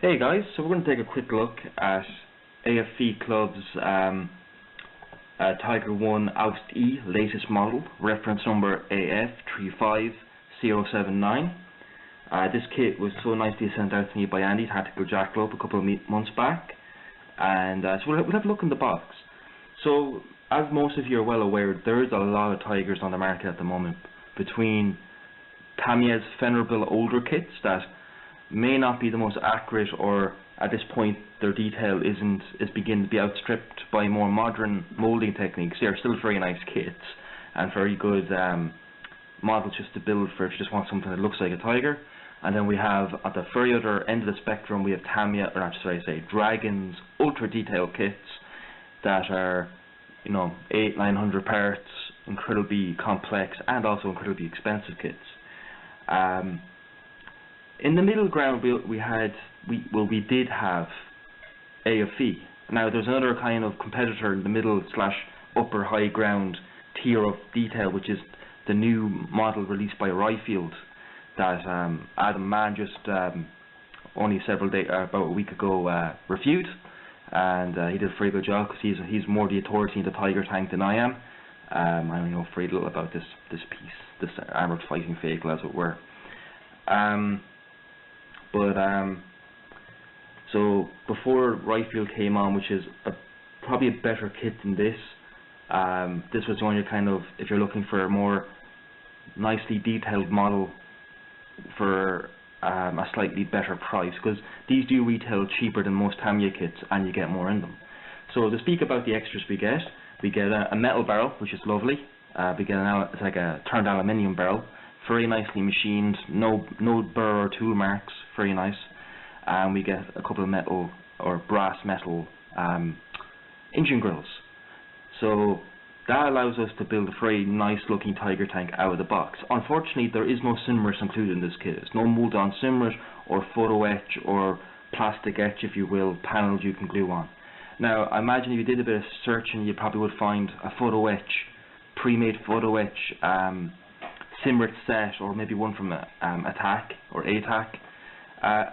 Hey guys, so we're going to take a quick look at AFV Club's Tiger 1 Ausf E latest model, reference number AF35079. This kit was so nicely sent out to me by Andy, Tactical Jack Club, a couple of months back, and so we'll have a look in the box. So, as most of you are well aware, there is a lot of Tigers on the market at the moment, between Tamiya's venerable older kits that may not be the most accurate, or at this point their detail is beginning to be outstripped by more modern moulding techniques. They are still very nice kits and very good models just to build for if you just want something that looks like a tiger. And then we have at the very other end of the spectrum we have Tamiya, or not should I say Dragon's ultra detailed kits that are, you know, 800-900 parts, incredibly complex and also incredibly expensive kits. In the middle ground we did have AFV. Now there's another kind of competitor in the middle / upper high ground tier of detail, which is the new model released by Riffield that Adam Mann just only about a week ago reviewed, and he did a very good job because he's more the authority in the Tiger tank than I am. I only know very little about this piece, this armoured fighting vehicle as it were. So before Riffield came on, which is probably a better kit than this, this was only kind of, if you're looking for a more nicely detailed model for a slightly better price, because these do retail cheaper than most Tamiya kits and you get more in them. So to speak about the extras we get a metal barrel, which is lovely. We get it's like a turned aluminium barrel, very nicely machined, no burr or tool marks, very nice. And we get a couple of metal or brass metal engine grills. So that allows us to build a very nice looking Tiger tank out of the box. Unfortunately, there is no cimrus included in this kit. There's no mold on cimrus or photo etch or plastic etch, if you will, panels you can glue on. Now I imagine if you did a bit of searching, you probably would find a photo etch, pre-made photo etch cimrus set, or maybe one from Attack or ATAC.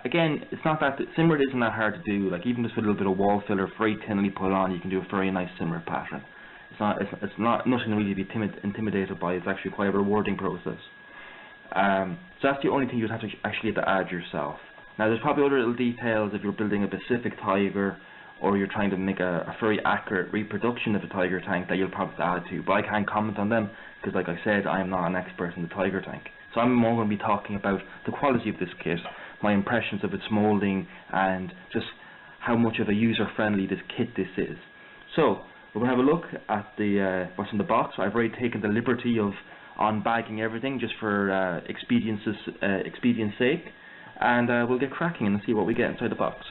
Again, it's not that cimrus isn't that hard to do. Like even just with a little bit of wall filler, very thinly put on, you can do a very nice cimrus pattern. It's not nothing really to be intimidated by. It's actually quite a rewarding process. So that's the only thing you'd have to actually add yourself. Now there's probably other little details if you're building a Pacific Tiger, or you're trying to make a very accurate reproduction of a Tiger tank that you'll probably add to, but I can't comment on them because, like I said, I am not an expert in the Tiger tank. So I'm more going to be talking about the quality of this kit, my impressions of its moulding, and just how much of a user-friendly this kit is. So we're going to have a look at the what's in the box. I've already taken the liberty of unbagging everything just for expedience sake, and we'll get cracking and see what we get inside the box.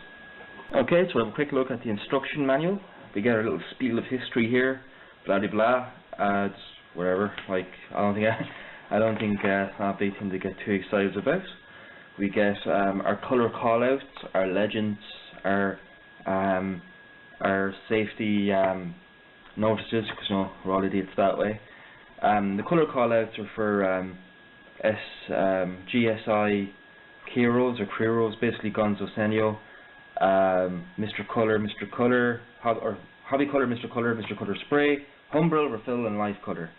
Okay, so we'll have a quick look at the instruction manual. We get a little spiel of history here, blah blah blah. It's whatever. Like I don't think it's not a big thing to get too excited about. We get our colour callouts, our legends, our safety notices, because you know we're all idiots that way. The colour callouts are for GSI Kiros or Kriros, basically Gonzo Senyo. Mr. Colour, or Hobby Colour, Mr. Colour Spray, Humbrel, Refill, and Life Colour.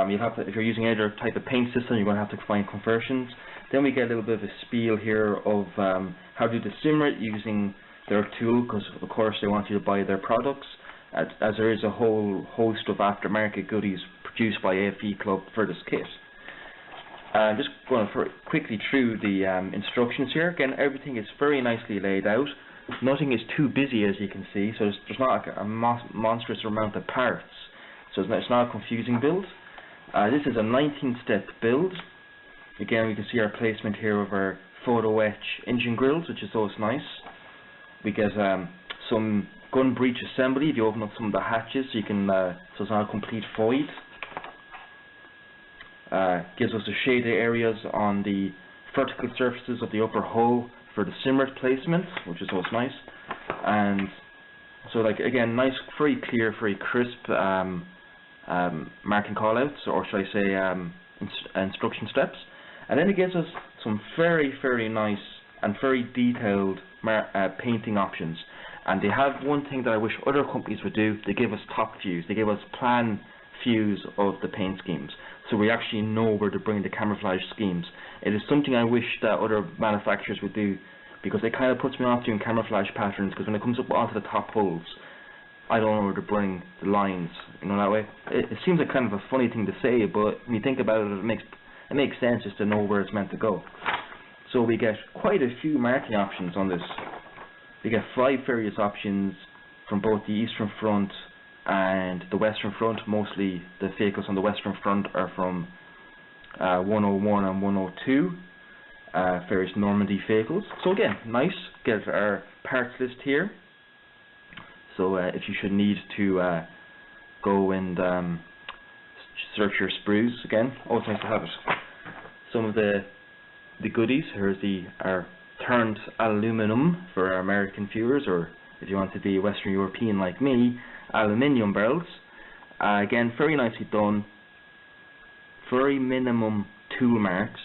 You'll have to, if you're using either type of paint system, you're going to have to find conversions. Then we get a little bit of a spiel here of how to do the cimrus using their tool, because of course they want you to buy their products, as there is a whole host of aftermarket goodies produced by AFV Club for this kit. Just going quickly through the instructions here. Again, everything is very nicely laid out. Nothing is too busy, as you can see, so there's not like a monstrous amount of parts. So it's not a confusing build. This is a 19-step build. Again, we can see our placement here of our photo etch engine grills, which is always nice. We get some gun breech assembly. If you open up some of the hatches, you can so it's not a complete void. Gives us the shaded areas on the vertical surfaces of the upper hull for the cimrus placement, which is always nice. And so, like again, nice, very clear, very crisp marking callouts, or should I say instruction steps. And then it gives us some very, very nice and very detailed painting options. And they have one thing that I wish other companies would do. They give us top views. They give us plan views of the paint schemes, so we actually know where to bring the camouflage schemes. It is something I wish that other manufacturers would do, because it kind of puts me off doing camouflage patterns, because when it comes up onto the top holes, I don't know where to bring the lines, you know, that way. It seems like kind of a funny thing to say, but when you think about it, it makes sense just to know where it's meant to go. So we get quite a few marking options on this. We get 5 various options from both the eastern front and the western front. Mostly the vehicles on the western front are from 101 and 102, various Normandy vehicles. So again, nice, get our parts list here. So if you should need to go and search your sprues, again, always nice to have it. Some of the goodies, here's our turned aluminum for our American viewers, or if you want to be Western European like me, aluminium barrels. Again, very nicely done, very minimum tool marks,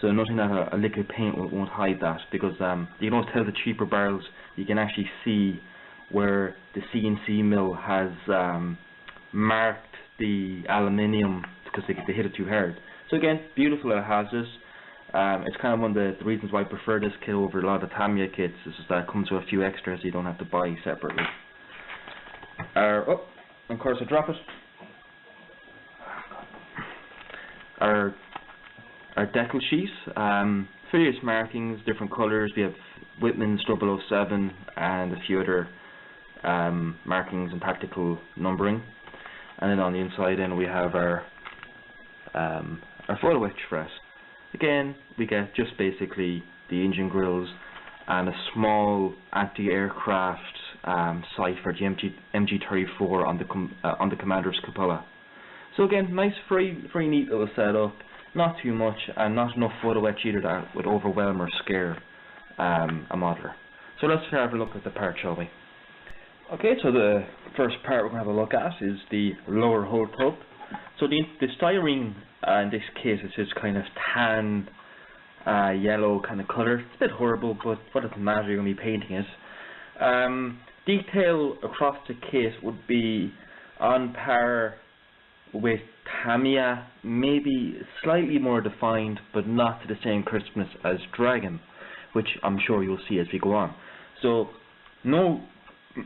so nothing that a liquid paint won't hide that, because you can always tell the cheaper barrels, you can actually see where the CNC mill has marked the aluminium because they hit it too hard. So again, beautiful that it has this. It's kind of one of the reasons why I prefer this kit over a lot of Tamiya kits, is that it comes with a few extras you don't have to buy separately. Oh, of course I drop it. Our decal sheets, various markings, different colours. We have Whitman's 007 and a few other markings and tactical numbering. And then on the inside then we have our photo etch press. Again, we get just basically the engine grills and a small anti-aircraft sight for the MG34 on the commander's cupola. So again, nice, very neat little setup. Not too much, and not enough photo etch either that would overwhelm or scare a modeler. So let's have a look at the part, shall we? Okay, so the first part we're going to have a look at is the lower hull tub. So the styrene in this case is just kind of tan, yellow kind of colour. It's a bit horrible, but what does it matter, you're going to be painting it. Detail across the kit would be on par with Tamiya, maybe slightly more defined, but not to the same crispness as Dragon, which I'm sure you'll see as we go on. So no real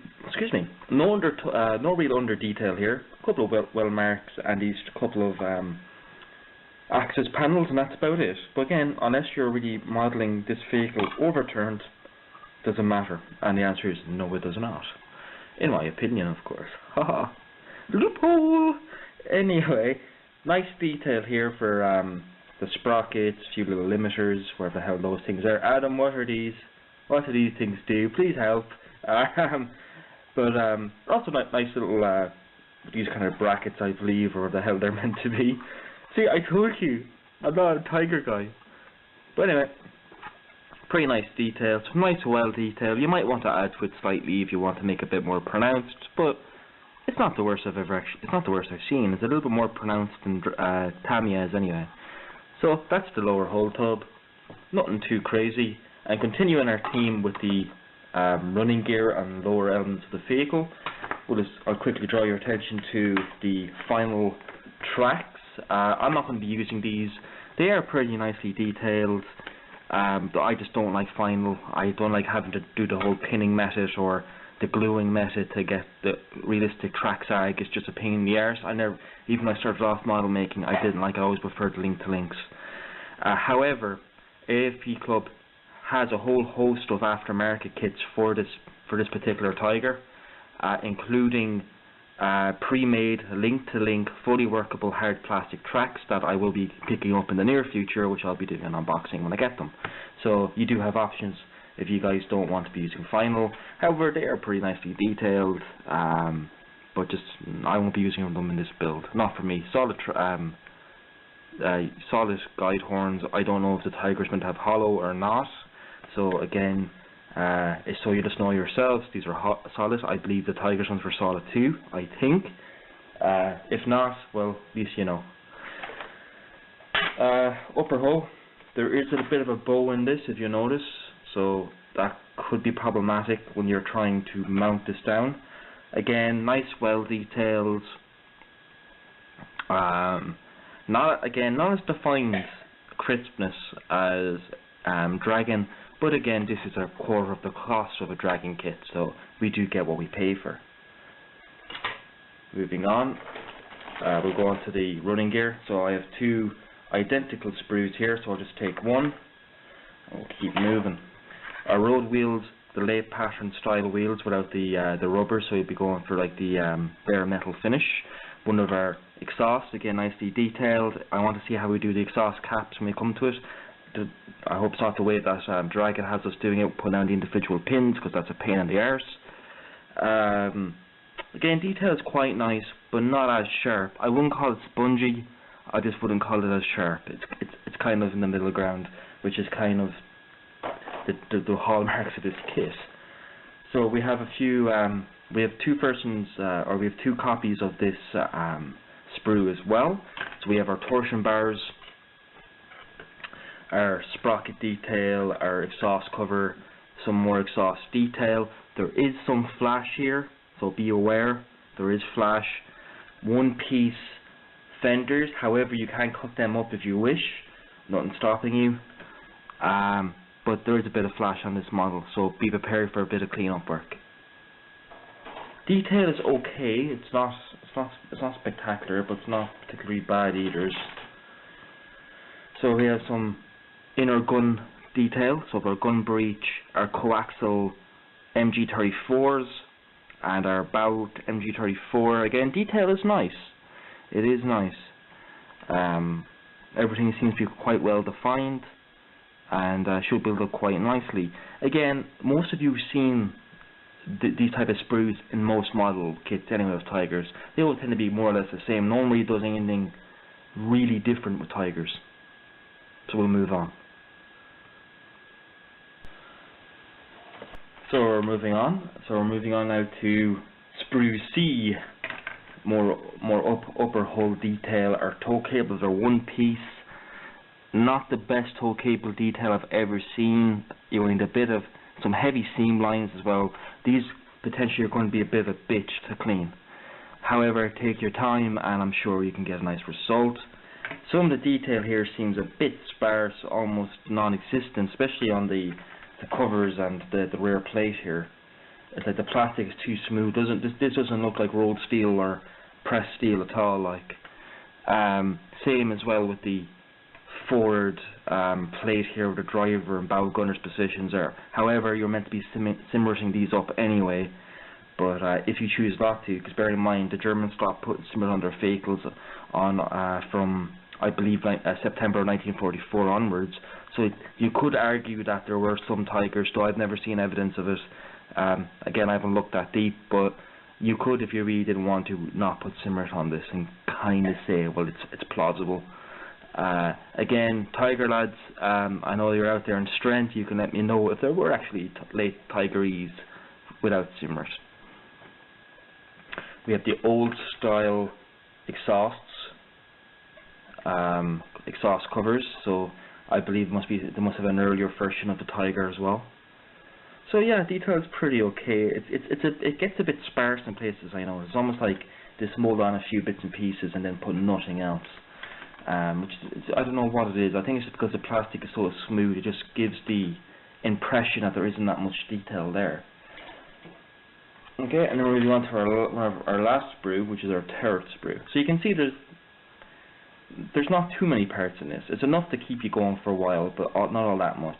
under detail here. A couple of well marks and these couple of access panels, and that's about it. But again, unless you're really modelling this vehicle overturned, doesn't matter. And the answer is no, it does not. In my opinion, of course. Haha. Loophole! Anyway, nice detail here for the sprockets, a few little limiters, wherever the hell those things are. Adam, what are these? What do these things do? Please help. But also nice little these kind of brackets, I believe, or what the hell they're meant to be. See, I told you, I'm not a tiger guy. But anyway, pretty nice detail. It's nice, well detailed. You might want to add to it slightly if you want to make it a bit more pronounced, but it's not the worst I've seen. It's a little bit more pronounced than Tamiya's anyway. So that's the lower hull tub. Nothing too crazy. And continuing our theme with the running gear and lower elements of the vehicle, I'll quickly draw your attention to the final tracks. I'm not going to be using these. They are pretty nicely detailed, but I just don't like final. I don't like having to do the whole pinning method or the gluing method to get the realistic track sag. It's just a pain in the arse. Even when I started off model making, I didn't like. I always preferred link to links. However, AFV Club has a whole host of aftermarket kits for this particular Tiger, including pre-made link-to-link, fully workable hard plastic tracks that I will be picking up in the near future, which I'll be doing an unboxing when I get them. So you do have options if you guys don't want to be using vinyl. However, they are pretty nicely detailed, but just I won't be using them in this build. Not for me. Solid guide horns. I don't know if the Tiger's meant to have hollow or not. So again, so you just know yourselves, these are solid. I believe the Tiger's ones were solid too, I think. If not, well, at least you know. Upper hull, There is a bit of a bow in this, if you notice, so that could be problematic when you're trying to mount this down. Again, nice well details. Not as defined crispness as Dragon, but again, this is a quarter of the cost of a Dragon kit, so we do get what we pay for. Moving on, we'll go on to the running gear. So I have two identical sprues here, so I'll just take one and we'll keep moving. Our road wheels, the lathe pattern style wheels without the rubber, so you'll be going for like the bare metal finish. One of our exhausts, again nicely detailed. I want to see how we do the exhaust caps when we come to it. I hope it's not the way that Dragon has us doing it, putting down the individual pins, because that's a pain in the arse. Again, detail is quite nice, but not as sharp. I wouldn't call it spongy. I just wouldn't call it as sharp. It's kind of in the middle ground, which is kind of the hallmarks of this kit. So we have a few. We have two versions, or we have two copies of this sprue as well. So we have our torsion bars, our sprocket detail, our exhaust cover, some more exhaust detail. There is some flash here, so be aware, there is flash. One piece fenders, however you can cut them up if you wish, nothing stopping you. But there is a bit of flash on this model, so be prepared for a bit of cleanup work. Detail is okay, it's not spectacular, but it's not particularly bad either. So we have some inner gun detail, so our gun breech, our coaxial MG34s, and our bow MG34. Again, detail is nice. It is nice. Everything seems to be quite well defined, and should build up quite nicely. Again, most of you have seen these type of sprues in most model kits anyway of Tigers. They all tend to be more or less the same. No one really does anything really different with Tigers. So we'll move on. So we're moving on. Now to sprue C. More upper hull detail. Our tow cables are one piece. Not the best tow cable detail I've ever seen. You need a bit of some heavy seam lines as well. These potentially are going to be a bit of a bitch to clean. However, take your time and I'm sure you can get a nice result. Some of the detail here seems a bit sparse, almost non-existent, especially on the covers and the rear plate here. It's like the plastic is too smooth. This doesn't look like rolled steel or pressed steel at all. Like same as well with the forward plate here with the driver and bow gunner's positions are. However, you're meant to be simmering these up anyway, but if you choose not to, because bear in mind the Germans stopped putting simmers on their vehicles on from I believe September 1944 onwards. So you could argue that there were some Tigers, though I've never seen evidence of it. Again, I haven't looked that deep, but you could, if you really didn't want to, not put simmers on this and kind of say, well, it's plausible. Again, Tiger lads, I know you're out there in strength. You can let me know if there were actually late Tigerese without simmers. We have the old style exhausts, exhaust covers. So I believe they must have an earlier version of the Tiger as well. So yeah, detail is pretty okay. It gets a bit sparse in places. I know it's almost like they mold on a few bits and pieces and then put nothing else. I don't know what it is. I think it's just because the plastic is so smooth. It just gives the impression that there isn't that much detail there. Okay, and then we're moving on to our last sprue, which is our turret sprue. So you can see there's not too many parts in this. It's enough to keep you going for a while, but not all that much.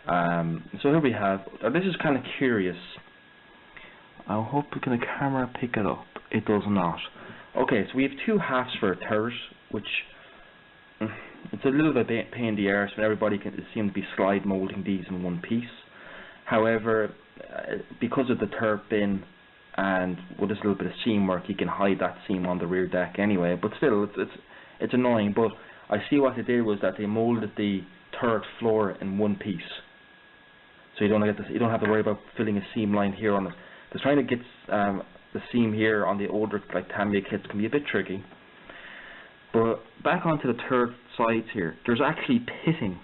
So here we have, this is kind of curious. I hope the camera pick it up. It does not. Okay, so we have two halves for a turret, which it's a little bit pain in the arse when everybody can seem to be slide molding these in one piece. However, because of the turret bin and with this little bit of seam work, you can hide that seam on the rear deck anyway. But still, it's annoying. But I see what they did was that they molded the turret floor in one piece, so you don't have to worry about filling a seam line here on it. Because trying to get the seam here on the older like Tamiya kits can be a bit tricky. But back onto the turret sides here, there's actually pitting.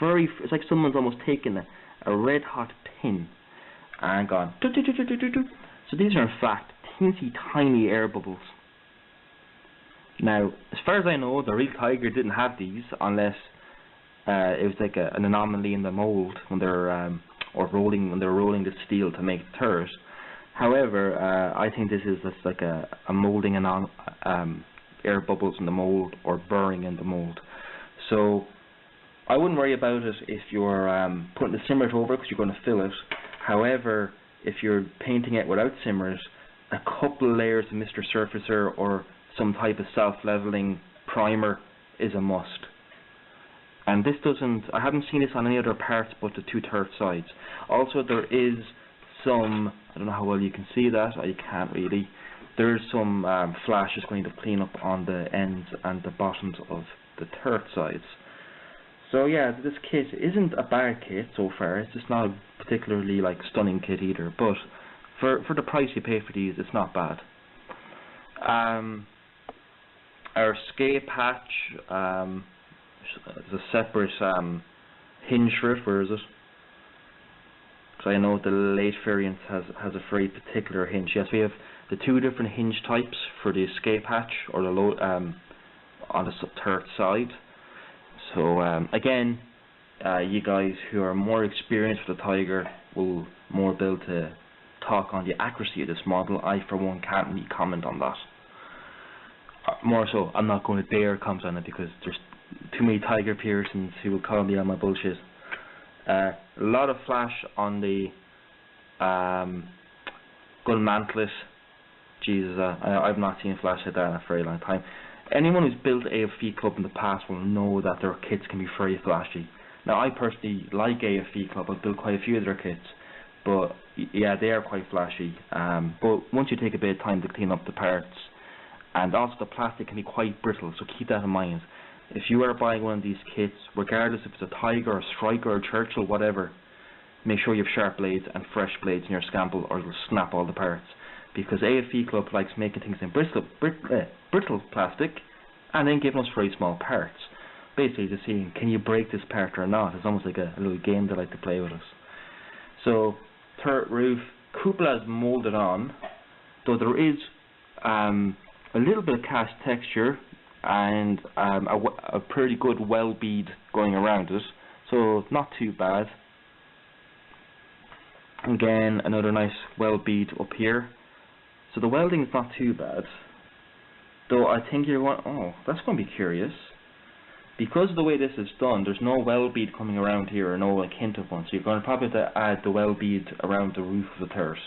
It's like someone's almost taken a red hot pin and gone do, do, do, do, do, do, do. So these are in fact teensy tiny air bubbles. Now, as far as I know, the real tiger didn't have these unless it was like an anomaly in the mold when they're when they're rolling the steel to make the turret. However, I think this is just like a molding and air bubbles in the mold or burring in the mold. So I wouldn't worry about it if you're putting the simmer over because you're going to fill it. However, if you're painting it without simmers, a couple layers of Mr. Surfacer or some type of self-leveling primer is a must. And this doesn't, I haven't seen this on any other parts but the two turret sides. Also, there is some, I don't know how well you can see that, or you can't really, there's some flashes going to clean up on the ends and the bottoms of the turret sides. So yeah, this kit isn't a bad kit so far. It's just not a particularly like stunning kit either, but for the price you pay for these, it's not bad. Our escape hatch, there's a separate hinge for it. Where is it? Because I know the late variant has a very particular hinge. Yes, we have the two different hinge types for the escape hatch or the low on the turret side. So again, you guys who are more experienced with the Tiger will more be able to talk on the accuracy of this model. I for one can't really comment on that. More so, I'm not going to dare comment on it because there's too many Tiger Pearsons who will call me on my bullshit. A lot of flash on the gun mantlet. Jesus, I've not seen flash like that in a very long time. Anyone who's built AFV Club in the past will know that their kits can be very flashy. Now, I personally like AFV Club. I've built quite a few of their kits, but yeah, they are quite flashy. But once you take a bit of time to clean up the parts, and also the plastic can be quite brittle, so keep that in mind. If you are buying one of these kits, regardless if it's a Tiger, or a Striker, or a Churchill, whatever, make sure you have sharp blades and fresh blades in your scample, or you'll snap all the parts. Because AFV Club likes making things in brittle plastic and then giving us very small parts. Basically just seeing, can you break this part or not? It's almost like a little game they like to play with us. So, turret roof, cupola is moulded on, though there is a little bit of cast texture and a pretty good well bead going around it, so not too bad. Again, another nice well bead up here. So the welding is not too bad, though I think you're going, oh, that's going to be curious. Because of the way this is done, there's no well bead coming around here, or no like hint of one, so you're going to probably have to add the well bead around the roof of the turret.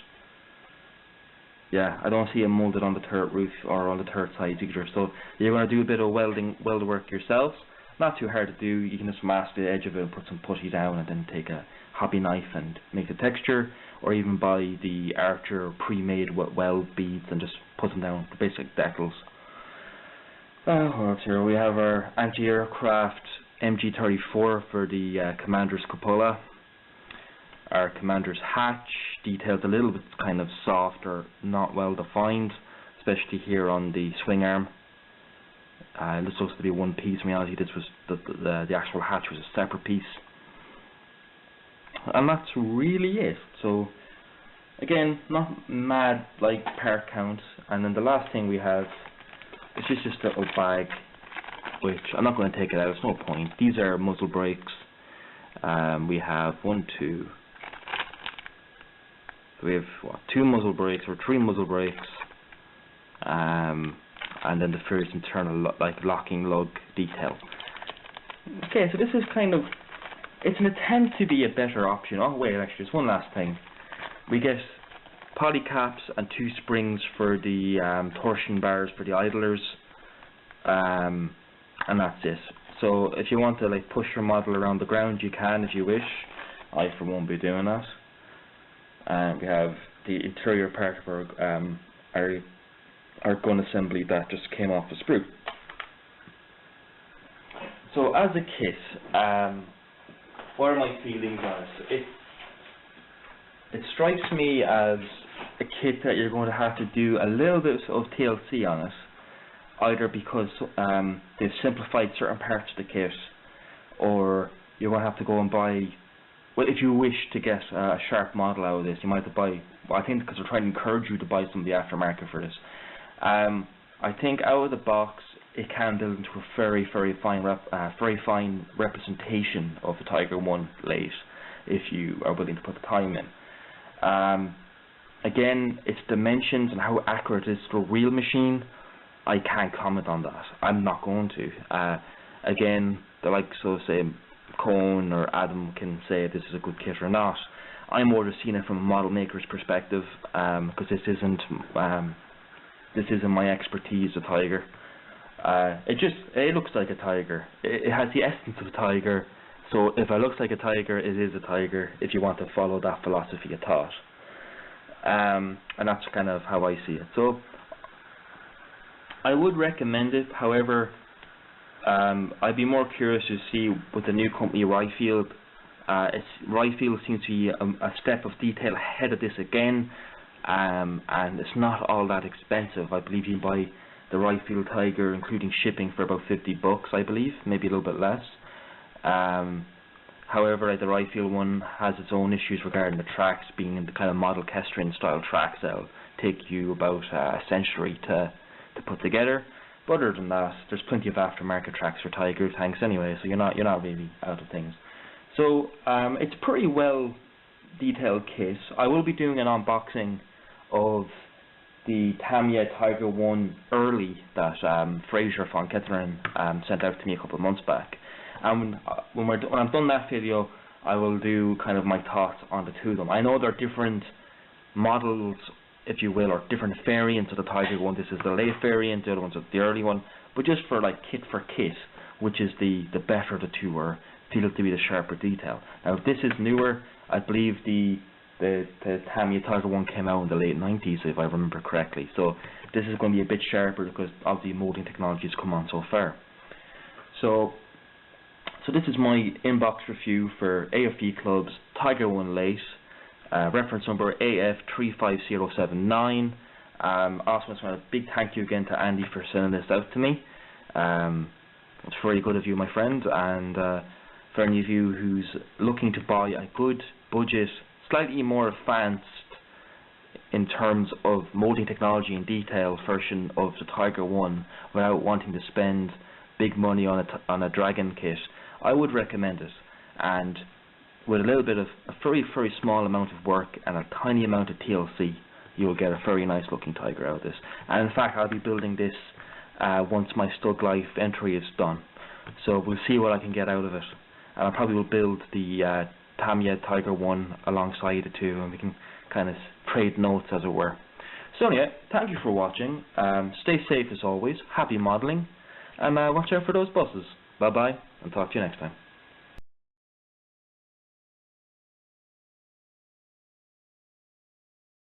Yeah, I don't see it moulded on the turret roof or on the turret sides either, so you're going to do a bit of weld work yourselves. Not too hard to do. You can just mask the edge of it and put some putty down and then take a hobby knife and make the texture, or even buy the Archer pre-made weld beads and just put them down, the basic decals. What else here? We have our anti-aircraft MG34 for the Commander's cupola. Our Commander's hatch, detailed a little bit kind of soft or not well defined, especially here on the swing arm. This looks to be one piece. In reality, this was the actual hatch was a separate piece, and that's really it. So again, not mad like part count. And then the last thing we have is just a little bag, which I'm not going to take it out. There's no point. These are muzzle brakes. We have we have what, 2 muzzle brakes or 3 muzzle brakes. And then the various internal locking lug detail. Okay, so this is kind of, it's an attempt to be a better option. Oh wait, actually there's one last thing. We get poly caps and 2 springs for the torsion bars for the idlers, and that's it. So if you want to like push your model around the ground, you can if you wish. I for one be doing that. We have the interior part of our gun assembly that just came off the sprue. So as a kit, what are my feelings on it? It strikes me as a kit that you're going to have to do a little bit of TLC on it. either because they've simplified certain parts of the kit, or you're going to have to go and buy, well, if you wish to get a sharp model out of this, you might have to buy, well, I think because they're trying to encourage you to buy some of the aftermarket for this. I think out of the box it can build into a very fine representation of the Tiger 1 lathe if you are willing to put the time in. Again, its dimensions and how accurate it is to a real machine, I can't comment on that. I'm not going to. Again, the likes of, say, Cone or Adam can say this is a good kit or not. I'm more just seeing it from a model maker's perspective, because this isn't my expertise, the Tiger. It looks like a Tiger. It has the essence of a Tiger. So if it looks like a Tiger, it is a Tiger, if you want to follow that philosophy of thought. And that's kind of how I see it. So I would recommend it. However, I'd be more curious to see with the new company Ryfield. Ryfield seems to be a step of detail ahead of this again, and it's not all that expensive. I believe you can buy the Ryfield Tiger including shipping for about $50, I believe, maybe a little bit less. However, the Ryfield one has its own issues regarding the tracks being in the kind of model Kestrel style tracks that'll take you about a century to put together. But other than that, there's plenty of aftermarket tracks for Tiger tanks anyway, so you're not really out of things. So it's pretty well detailed kit. I will be doing an unboxing of the Tamiya Tiger 1 early that Fraser von Kettering sent out to me a couple of months back. And when I've done that video, I will do kind of my thoughts on the two of them. I know there are different models, if you will, or different variants of the Tiger 1. This is the late variant, the other one's the early one. But just for like kit for kit, which is the better of the two, or feels to be the sharper detail. Now if this is newer, I believe the Tamiya Tiger 1 came out in the late 90s, if I remember correctly. So this is going to be a bit sharper because obviously molding technology has come on so far. So this is my inbox review for AFV Club's Tiger 1 lathe, reference number AF35079. Also, want a big thank you again to Andy for sending this out to me. It's very good of you, my friend, and for any of you who's looking to buy a good budget, slightly more advanced in terms of molding technology and detail version of the Tiger 1 without wanting to spend big money on a Dragon kit, I would recommend it. And with a little bit of a very small amount of work and a tiny amount of TLC, you'll get a very nice looking Tiger out of this. And in fact, I'll be building this once my Stud Life entry is done. So we'll see what I can get out of it. And I probably will build the Tamiya Tiger 1 alongside the two, and we can kind of trade notes, as it were. So anyway, thank you for watching. Stay safe as always, happy modelling, and watch out for those buses. Bye bye, and talk to you next time.